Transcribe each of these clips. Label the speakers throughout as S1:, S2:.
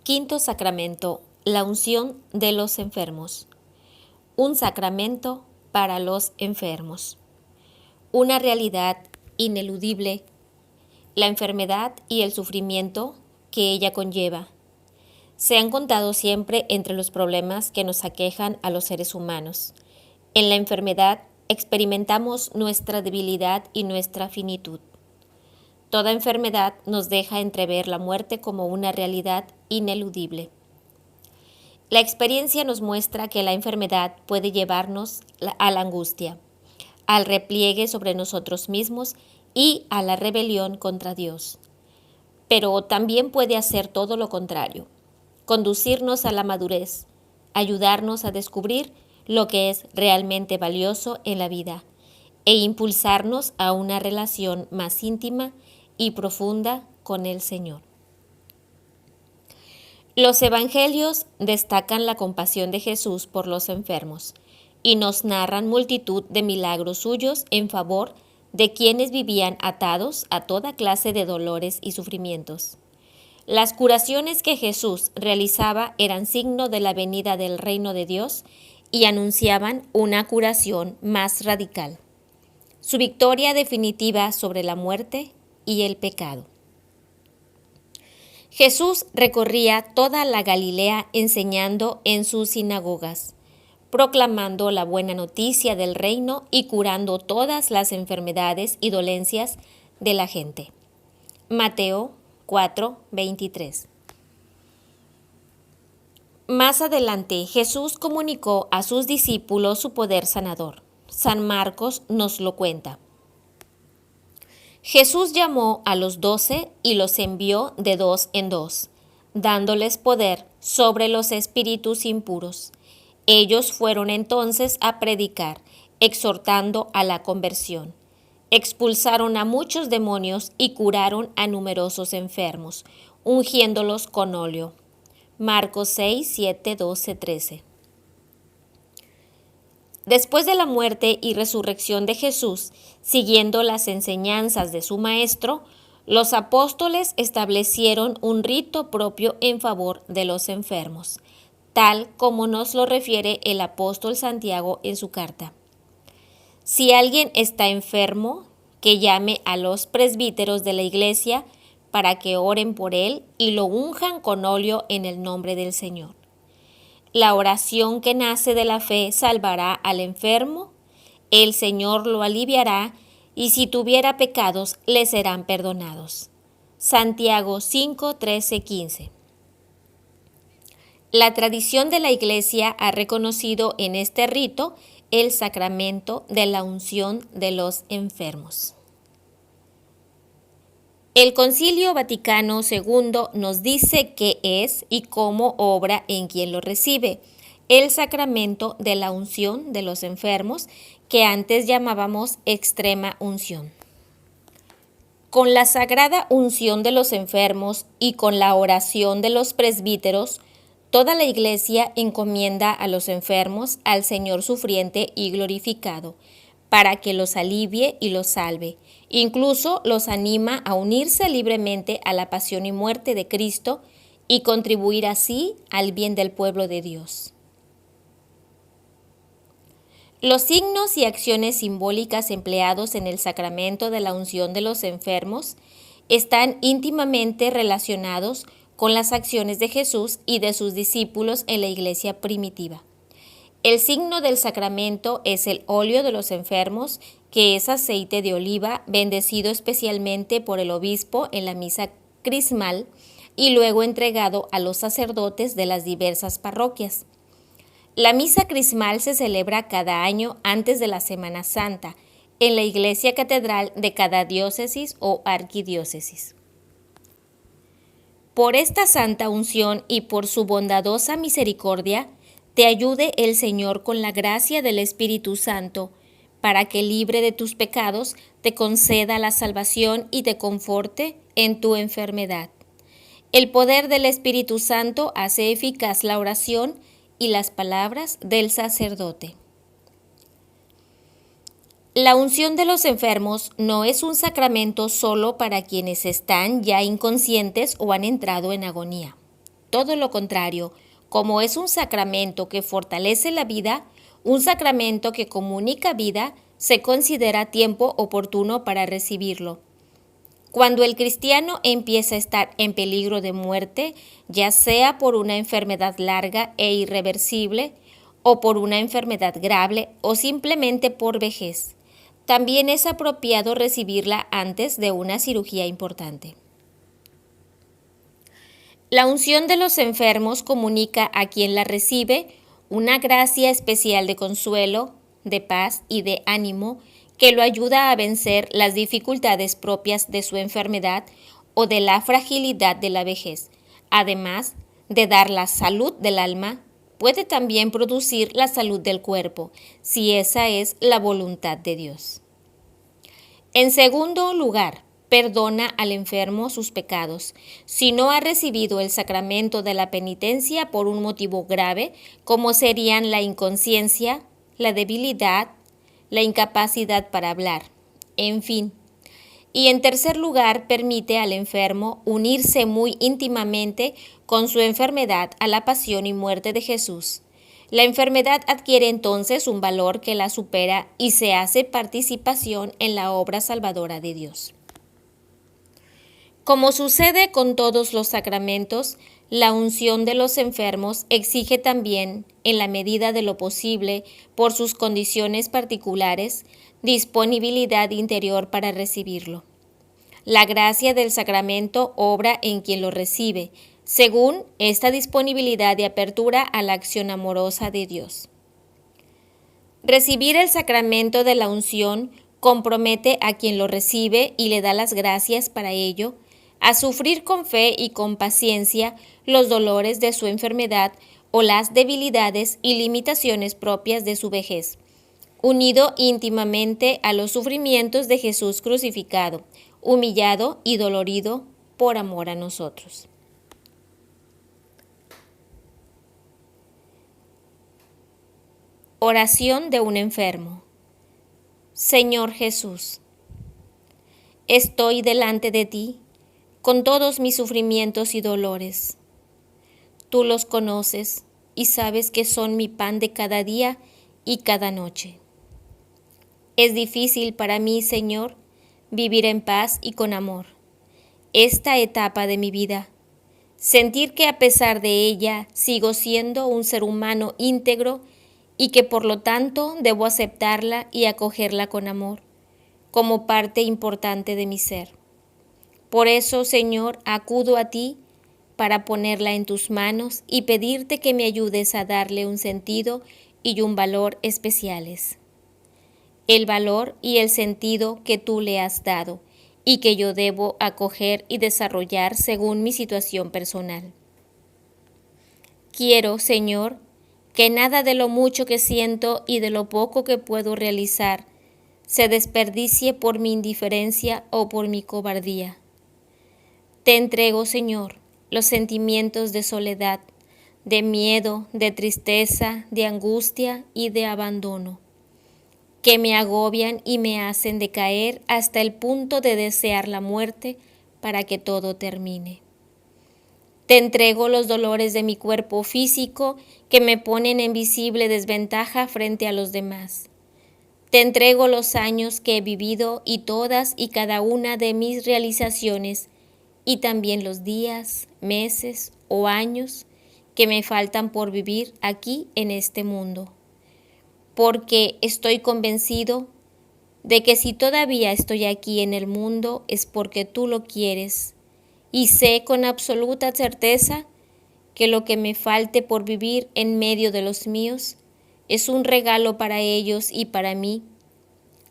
S1: Quinto sacramento, la unción de los enfermos. Un sacramento para los enfermos. Una realidad ineludible, la enfermedad y el sufrimiento que ella conlleva. Se han contado siempre entre los problemas que nos aquejan a los seres humanos. En la enfermedad experimentamos nuestra debilidad y nuestra finitud. Toda enfermedad nos deja entrever la muerte como una realidad ineludible. La experiencia nos muestra que la enfermedad puede llevarnos a la angustia, al repliegue sobre nosotros mismos y a la rebelión contra Dios. Pero también puede hacer todo lo contrario, conducirnos a la madurez, ayudarnos a descubrir lo que es realmente valioso en la vida e impulsarnos a una relación más íntima y profunda con el Señor. Los evangelios destacan la compasión de Jesús por los enfermos y nos narran multitud de milagros suyos en favor de quienes vivían atados a toda clase de dolores y sufrimientos. Las curaciones que Jesús realizaba eran signo de la venida del reino de Dios y anunciaban una curación más radical, su victoria definitiva sobre la muerte y el pecado. Jesús recorría toda la Galilea enseñando en sus sinagogas, proclamando la buena noticia del reino y curando todas las enfermedades y dolencias de la gente. Mateo 4:23. Más adelante, Jesús comunicó a sus discípulos su poder sanador. San Marcos nos lo cuenta. Jesús llamó a los 12 y los envió de 2 en 2, dándoles poder sobre los espíritus impuros. Ellos fueron entonces a predicar, exhortando a la conversión. Expulsaron a muchos demonios y curaron a numerosos enfermos, ungiéndolos con óleo. Marcos 6, 7, 12, 13. Después de la muerte y resurrección de Jesús, siguiendo las enseñanzas de su Maestro, los apóstoles establecieron un rito propio en favor de los enfermos, tal como nos lo refiere el apóstol Santiago en su carta. Si alguien está enfermo, que llame a los presbíteros de la iglesia para que oren por él y lo unjan con óleo en el nombre del Señor. La oración que nace de la fe salvará al enfermo, el Señor lo aliviará y si tuviera pecados le serán perdonados. Santiago 5, 13, 15. La tradición de la Iglesia ha reconocido en este rito el sacramento de la unción de los enfermos. El Concilio Vaticano II nos dice qué es y cómo obra en quien lo recibe el sacramento de la unción de los enfermos, que antes llamábamos extrema unción. Con la sagrada unción de los enfermos y con la oración de los presbíteros, toda la Iglesia encomienda a los enfermos al Señor sufriente y glorificado, para que los alivie y los salve. Incluso los anima a unirse libremente a la pasión y muerte de Cristo y contribuir así al bien del pueblo de Dios. Los signos y acciones simbólicas empleados en el sacramento de la unción de los enfermos están íntimamente relacionados con las acciones de Jesús y de sus discípulos en la iglesia primitiva. El signo del sacramento es el óleo de los enfermos, que es aceite de oliva bendecido especialmente por el obispo en la misa crismal y luego entregado a los sacerdotes de las diversas parroquias. La misa crismal se celebra cada año antes de la Semana Santa en la iglesia catedral de cada diócesis o arquidiócesis. Por esta santa unción y por su bondadosa misericordia, te ayude el Señor con la gracia del Espíritu Santo, para que libre de tus pecados te conceda la salvación y te conforte en tu enfermedad. El poder del Espíritu Santo hace eficaz la oración y las palabras del sacerdote. La unción de los enfermos no es un sacramento solo para quienes están ya inconscientes o han entrado en agonía. todo lo contrario. Como es un sacramento que fortalece la vida, un sacramento que comunica vida, se considera tiempo oportuno para recibirlo. Cuando el cristiano empieza a estar en peligro de muerte, ya sea por una enfermedad larga e irreversible, o por una enfermedad grave, o simplemente por vejez, también es apropiado recibirla antes de una cirugía importante. La unción de los enfermos comunica a quien la recibe una gracia especial de consuelo, de paz y de ánimo que lo ayuda a vencer las dificultades propias de su enfermedad o de la fragilidad de la vejez. Además de dar la salud del alma, puede también producir la salud del cuerpo, si esa es la voluntad de Dios. En segundo lugar, perdona al enfermo sus pecados. Si no ha recibido el sacramento de la penitencia por un motivo grave, como serían la inconsciencia, la debilidad, la incapacidad para hablar, en fin. Y en tercer lugar, permite al enfermo unirse muy íntimamente con su enfermedad a la pasión y muerte de Jesús. La enfermedad adquiere entonces un valor que la supera y se hace participación en la obra salvadora de Dios. Como sucede con todos los sacramentos, la unción de los enfermos exige también, en la medida de lo posible, por sus condiciones particulares, disponibilidad interior para recibirlo. La gracia del sacramento obra en quien lo recibe, según esta disponibilidad de apertura a la acción amorosa de Dios. Recibir el sacramento de la unción compromete a quien lo recibe y le da las gracias para ello, a sufrir con fe y con paciencia los dolores de su enfermedad o las debilidades y limitaciones propias de su vejez, unido íntimamente a los sufrimientos de Jesús crucificado, humillado y dolorido por amor a nosotros. Oración de un enfermo. Señor Jesús, estoy delante de ti con todos mis sufrimientos y dolores. Tú los conoces y sabes que son mi pan de cada día y cada noche. Es difícil para mí, Señor, vivir en paz y con amor esta etapa de mi vida, sentir que a pesar de ella sigo siendo un ser humano íntegro y que por lo tanto debo aceptarla y acogerla con amor, como parte importante de mi ser. Por eso, Señor, acudo a ti para ponerla en tus manos y pedirte que me ayudes a darle un sentido y un valor especiales. El valor y el sentido que tú le has dado y que yo debo acoger y desarrollar según mi situación personal. Quiero, Señor, que nada de lo mucho que siento y de lo poco que puedo realizar se desperdicie por mi indiferencia o por mi cobardía. Te entrego, Señor, los sentimientos de soledad, de miedo, de tristeza, de angustia y de abandono, que me agobian y me hacen decaer hasta el punto de desear la muerte para que todo termine. Te entrego los dolores de mi cuerpo físico que me ponen en visible desventaja frente a los demás. Te entrego los años que he vivido y todas y cada una de mis realizaciones y también los días, meses o años que me faltan por vivir aquí en este mundo, porque estoy convencido de que si todavía estoy aquí en el mundo es porque tú lo quieres, y sé con absoluta certeza que lo que me falte por vivir en medio de los míos es un regalo para ellos y para mí,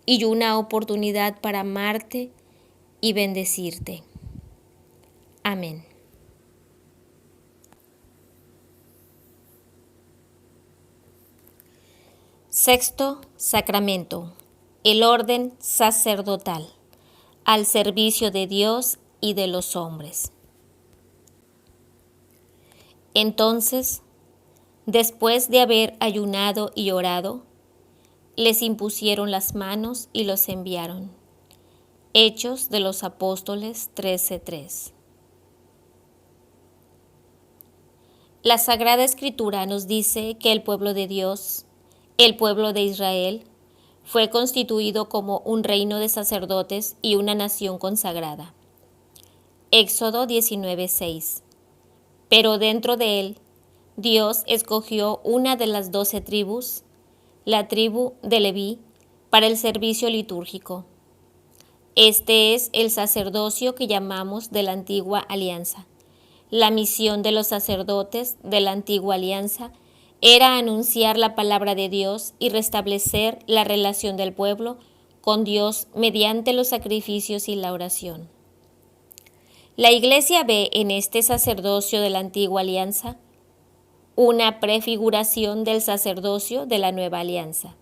S1: y una oportunidad para amarte y bendecirte. Amén. Sexto sacramento, el orden sacerdotal, al servicio de Dios y de los hombres. Entonces, después de haber ayunado y orado, les impusieron las manos y los enviaron. Hechos de los Apóstoles 13:3. La Sagrada Escritura nos dice que el pueblo de Dios, el pueblo de Israel, fue constituido como un reino de sacerdotes y una nación consagrada. Éxodo 19:6. Pero dentro de él, Dios escogió una de las 12 tribus, la tribu de Leví, para el servicio litúrgico. Este es el sacerdocio que llamamos de la antigua alianza. La misión de los sacerdotes de la antigua alianza era anunciar la palabra de Dios y restablecer la relación del pueblo con Dios mediante los sacrificios y la oración. La Iglesia ve en este sacerdocio de la antigua alianza una prefiguración del sacerdocio de la nueva alianza,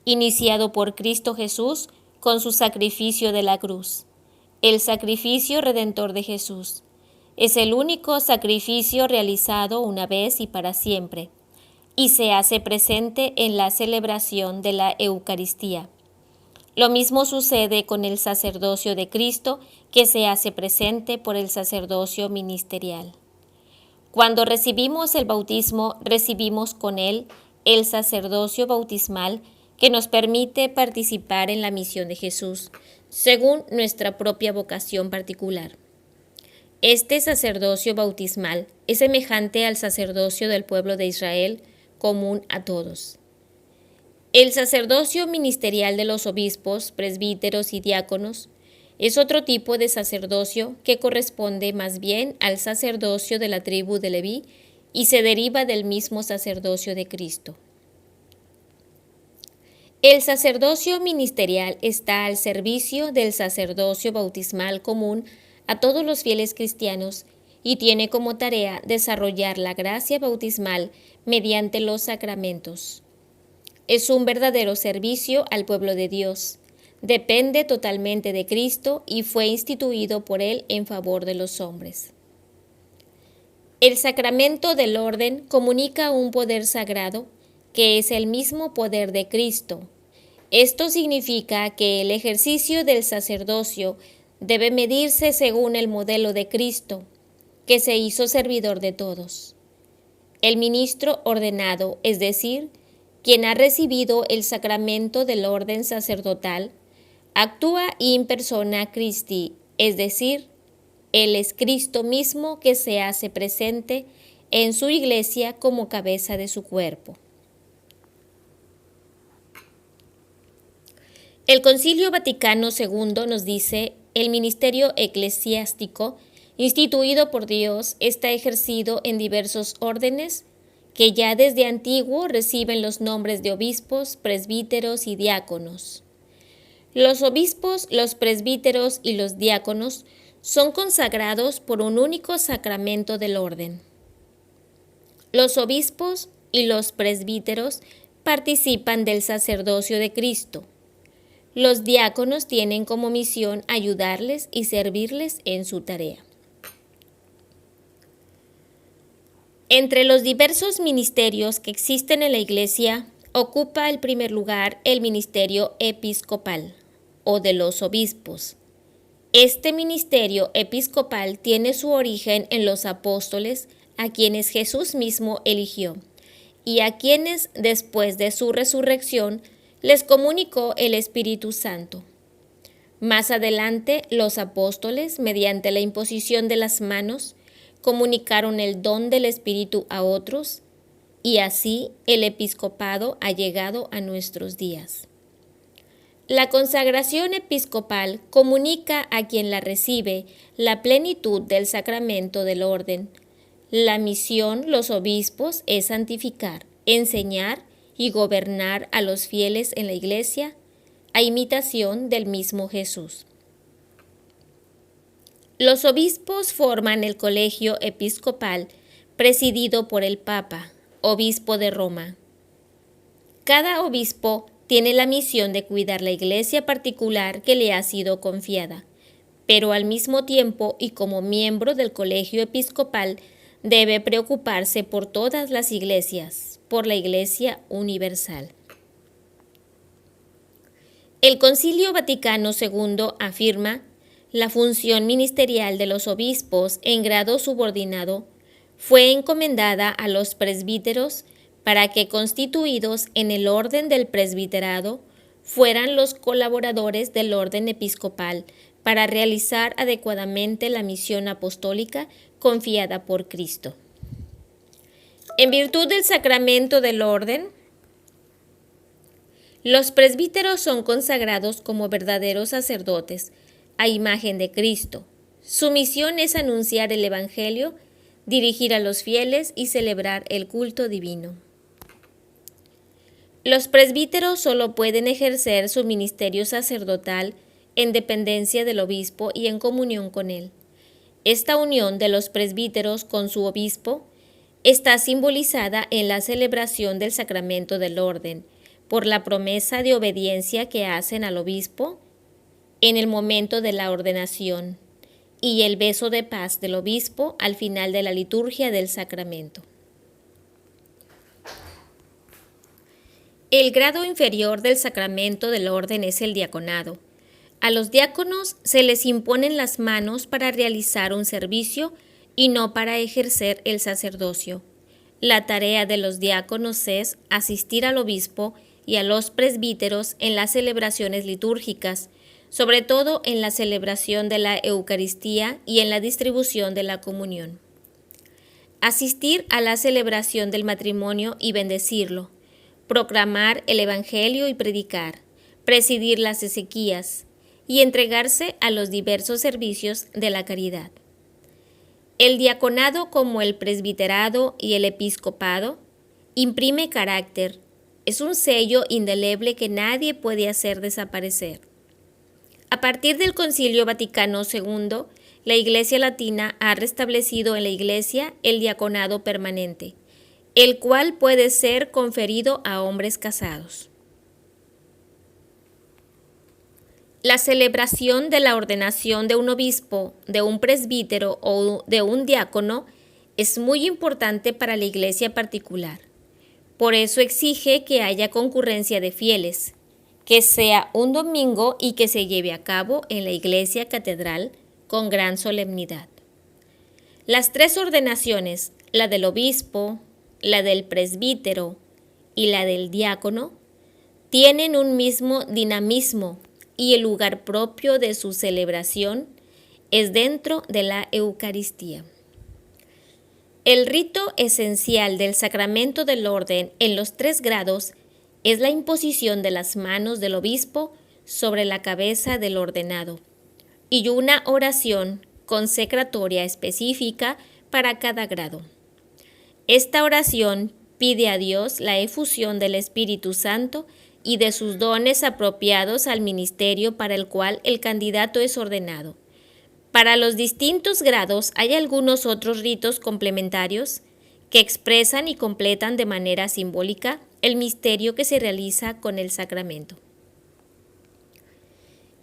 S1: iniciado por Cristo Jesús con su sacrificio de la cruz. El sacrificio redentor de Jesús es el único sacrificio realizado una vez y para siempre, y se hace presente en la celebración de la Eucaristía. Lo mismo sucede con el sacerdocio de Cristo, que se hace presente por el sacerdocio ministerial. Cuando recibimos el bautismo, recibimos con él el sacerdocio bautismal que nos permite participar en la misión de Jesús, según nuestra propia vocación particular. Este sacerdocio bautismal es semejante al sacerdocio del pueblo de Israel, común a todos. El sacerdocio ministerial de los obispos, presbíteros y diáconos es otro tipo de sacerdocio que corresponde más bien al sacerdocio de la tribu de Leví y se deriva del mismo sacerdocio de Cristo. El sacerdocio ministerial está al servicio del sacerdocio bautismal común a todos los fieles cristianos y tiene como tarea desarrollar la gracia bautismal mediante los sacramentos. Es un verdadero servicio al pueblo de Dios. Depende totalmente de Cristo y fue instituido por Él en favor de los hombres. El sacramento del orden comunica un poder sagrado que es el mismo poder de Cristo. Esto significa que el ejercicio del sacerdocio debe medirse según el modelo de Cristo, que se hizo servidor de todos. El ministro ordenado, es decir, quien ha recibido el sacramento del orden sacerdotal, actúa in persona Christi, es decir, Él es Cristo mismo que se hace presente en su iglesia como cabeza de su cuerpo. El Concilio Vaticano II nos dice: el ministerio eclesiástico instituido por Dios está ejercido en diversos órdenes que ya desde antiguo reciben los nombres de obispos, presbíteros y diáconos. Los obispos, los presbíteros y los diáconos son consagrados por un único sacramento del orden. Los obispos y los presbíteros participan del sacerdocio de Cristo. Los diáconos tienen como misión ayudarles y servirles en su tarea. Entre los diversos ministerios que existen en la Iglesia, ocupa el primer lugar el ministerio episcopal, o de los obispos. Este ministerio episcopal tiene su origen en los apóstoles, a quienes Jesús mismo eligió, y a quienes, después de su resurrección, les comunicó el Espíritu Santo. Más adelante, los apóstoles, mediante la imposición de las manos, comunicaron el don del Espíritu a otros, y así el episcopado ha llegado a nuestros días. La consagración episcopal comunica a quien la recibe la plenitud del sacramento del orden. La misión, los obispos, es santificar, enseñar y gobernar a los fieles en la Iglesia, a imitación del mismo Jesús. Los obispos forman el colegio episcopal presidido por el Papa, obispo de Roma. Cada obispo tiene la misión de cuidar la iglesia particular que le ha sido confiada, pero al mismo tiempo y como miembro del colegio episcopal debe preocuparse por todas las iglesias, por la Iglesia universal. El Concilio Vaticano II afirma la función ministerial de los obispos en grado subordinado fue encomendada a los presbíteros para que, constituidos en el orden del presbiterado, fueran los colaboradores del orden episcopal para realizar adecuadamente la misión apostólica confiada por Cristo. En virtud del sacramento del orden, los presbíteros son consagrados como verdaderos sacerdotes, a imagen de Cristo. Su misión es anunciar el Evangelio, dirigir a los fieles y celebrar el culto divino. Los presbíteros solo pueden ejercer su ministerio sacerdotal en dependencia del obispo y en comunión con él. Esta unión de los presbíteros con su obispo está simbolizada en la celebración del sacramento del orden, por la promesa de obediencia que hacen al obispo en el momento de la ordenación y el beso de paz del obispo al final de la liturgia del sacramento. El grado inferior del sacramento del orden es el diaconado. A los diáconos se les imponen las manos para realizar un servicio y no para ejercer el sacerdocio. La tarea de los diáconos es asistir al obispo y a los presbíteros en las celebraciones litúrgicas, sobre todo en la celebración de la Eucaristía y en la distribución de la comunión. Asistir a la celebración del matrimonio y bendecirlo, proclamar el Evangelio y predicar, presidir las exequias y entregarse a los diversos servicios de la caridad. El diaconado, como el presbiterado y el episcopado, imprime carácter, es un sello indeleble que nadie puede hacer desaparecer. A partir del Concilio Vaticano II, la Iglesia Latina ha restablecido en la Iglesia el diaconado permanente, el cual puede ser conferido a hombres casados. La celebración de la ordenación de un obispo, de un presbítero o de un diácono es muy importante para la Iglesia particular. Por eso exige que haya concurrencia de fieles, que sea un domingo y que se lleve a cabo en la Iglesia Catedral con gran solemnidad. Las tres ordenaciones, la del obispo, la del presbítero y la del diácono, tienen un mismo dinamismo y el lugar propio de su celebración es dentro de la Eucaristía. El rito esencial del sacramento del orden en los 3 grados es la imposición de las manos del obispo sobre la cabeza del ordenado y una oración consecratoria específica para cada grado. Esta oración pide a Dios la efusión del Espíritu Santo y de sus dones apropiados al ministerio para el cual el candidato es ordenado. Para los distintos grados hay algunos otros ritos complementarios que expresan y completan de manera simbólica el misterio que se realiza con el sacramento.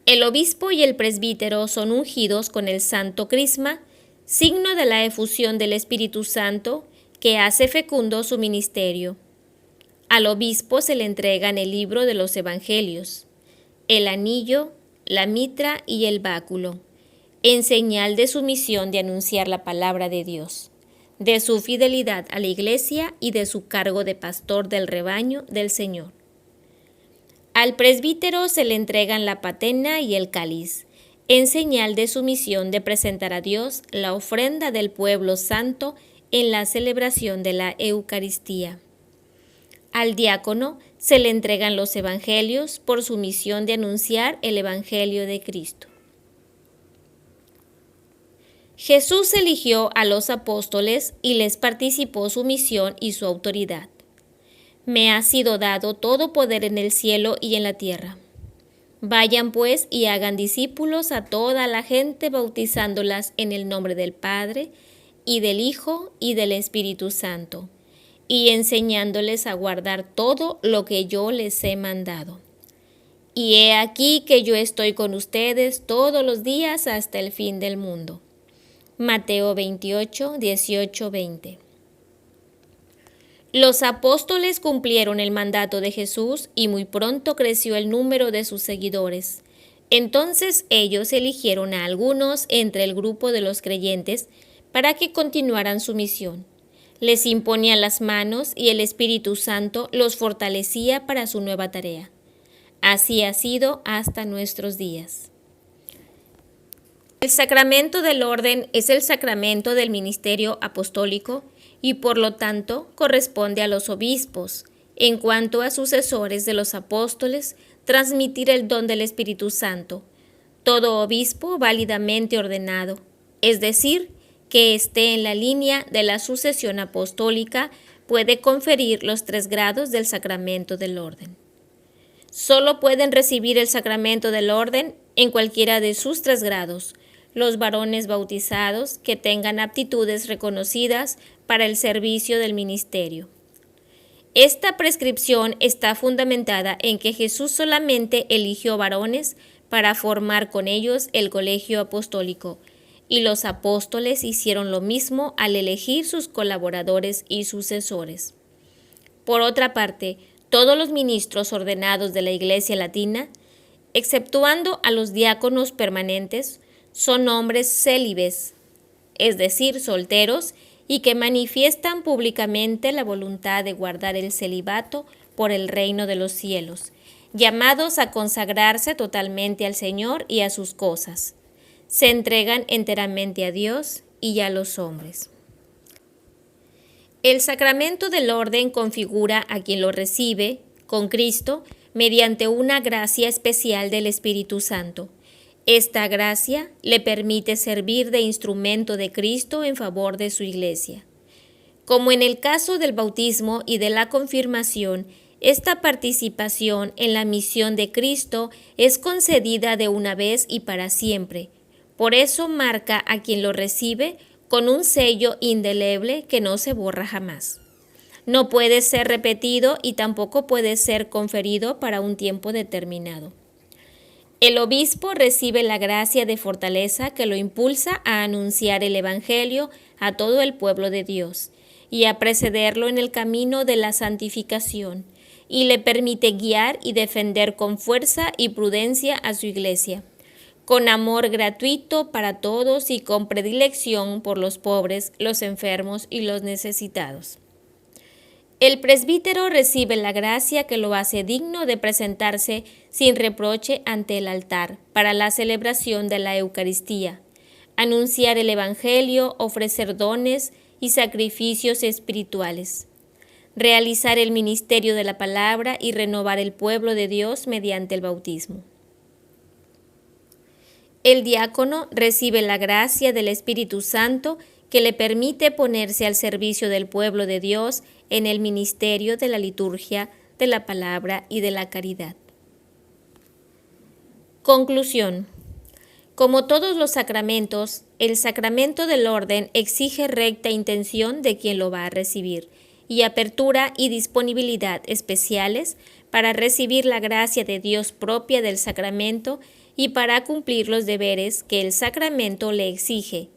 S1: El obispo y el presbítero son ungidos con el santo crisma, signo de la efusión del Espíritu Santo que hace fecundo su ministerio. Al obispo se le entregan el libro de los evangelios, el anillo, la mitra y el báculo, en señal de su misión de anunciar la palabra de Dios, de su fidelidad a la Iglesia y de su cargo de pastor del rebaño del Señor. Al presbítero se le entregan la patena y el cáliz, en señal de su misión de presentar a Dios la ofrenda del pueblo santo en la celebración de la Eucaristía. Al diácono se le entregan los evangelios por su misión de anunciar el Evangelio de Cristo. Jesús eligió a los apóstoles y les participó su misión y su autoridad. Me ha sido dado todo poder en el cielo y en la tierra. Vayan pues y hagan discípulos a toda la gente, bautizándolas en el nombre del Padre, y del Hijo, y del Espíritu Santo, y enseñándoles a guardar todo lo que yo les he mandado. Y he aquí que yo estoy con ustedes todos los días hasta el fin del mundo. Mateo 28, 18, 20. Los apóstoles cumplieron el mandato de Jesús y muy pronto creció el número de sus seguidores. Entonces ellos eligieron a algunos entre el grupo de los creyentes para que continuaran su misión. Les imponía las manos y el Espíritu Santo los fortalecía para su nueva tarea. Así ha sido hasta nuestros días. El sacramento del orden es el sacramento del ministerio apostólico y por lo tanto corresponde a los obispos, en cuanto a sucesores de los apóstoles, transmitir el don del Espíritu Santo. Todo obispo válidamente ordenado, es decir, que esté en la línea de la sucesión apostólica, puede conferir los 3 grados del sacramento del orden. Solo pueden recibir el sacramento del orden en cualquiera de sus 3 grados los varones bautizados que tengan aptitudes reconocidas para el servicio del ministerio. Esta prescripción está fundamentada en que Jesús solamente eligió varones para formar con ellos el colegio apostólico, y los apóstoles hicieron lo mismo al elegir sus colaboradores y sucesores. Por otra parte, todos los ministros ordenados de la Iglesia latina, exceptuando a los diáconos permanentes, son hombres célibes, es decir, solteros, y que manifiestan públicamente la voluntad de guardar el celibato por el reino de los cielos, llamados a consagrarse totalmente al Señor y a sus cosas. Se entregan enteramente a Dios y a los hombres. El sacramento del orden configura a quien lo recibe, con Cristo, mediante una gracia especial del Espíritu Santo. Esta gracia le permite servir de instrumento de Cristo en favor de su Iglesia. Como en el caso del bautismo y de la confirmación, esta participación en la misión de Cristo es concedida de una vez y para siempre. Por eso marca a quien lo recibe con un sello indeleble que no se borra jamás. No puede ser repetido y tampoco puede ser conferido para un tiempo determinado. El obispo recibe la gracia de fortaleza que lo impulsa a anunciar el Evangelio a todo el pueblo de Dios y a precederlo en el camino de la santificación, y le permite guiar y defender con fuerza y prudencia a su Iglesia, con amor gratuito para todos y con predilección por los pobres, los enfermos y los necesitados. El presbítero recibe la gracia que lo hace digno de presentarse sin reproche ante el altar para la celebración de la Eucaristía, anunciar el Evangelio, ofrecer dones y sacrificios espirituales, realizar el ministerio de la palabra y renovar el pueblo de Dios mediante el bautismo. El diácono recibe la gracia del Espíritu Santo que le permite ponerse al servicio del pueblo de Dios en el ministerio de la liturgia, de la palabra y de la caridad. Conclusión. Como todos los sacramentos, el sacramento del orden exige recta intención de quien lo va a recibir y apertura y disponibilidad especiales para recibir la gracia de Dios propia del sacramento y para cumplir los deberes que el sacramento le exige.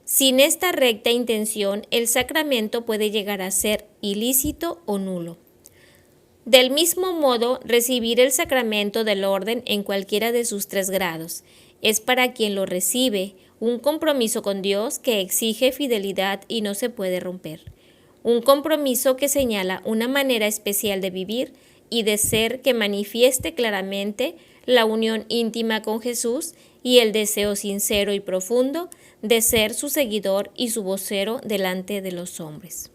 S1: Sin esta recta intención, el sacramento puede llegar a ser ilícito o nulo. Del mismo modo, recibir el sacramento del orden en cualquiera de sus 3 grados es para quien lo recibe un compromiso con Dios que exige fidelidad y no se puede romper. Un compromiso que señala una manera especial de vivir y de ser que manifieste claramente la unión íntima con Jesús y el deseo sincero y profundo de ser su seguidor y su vocero delante de los hombres.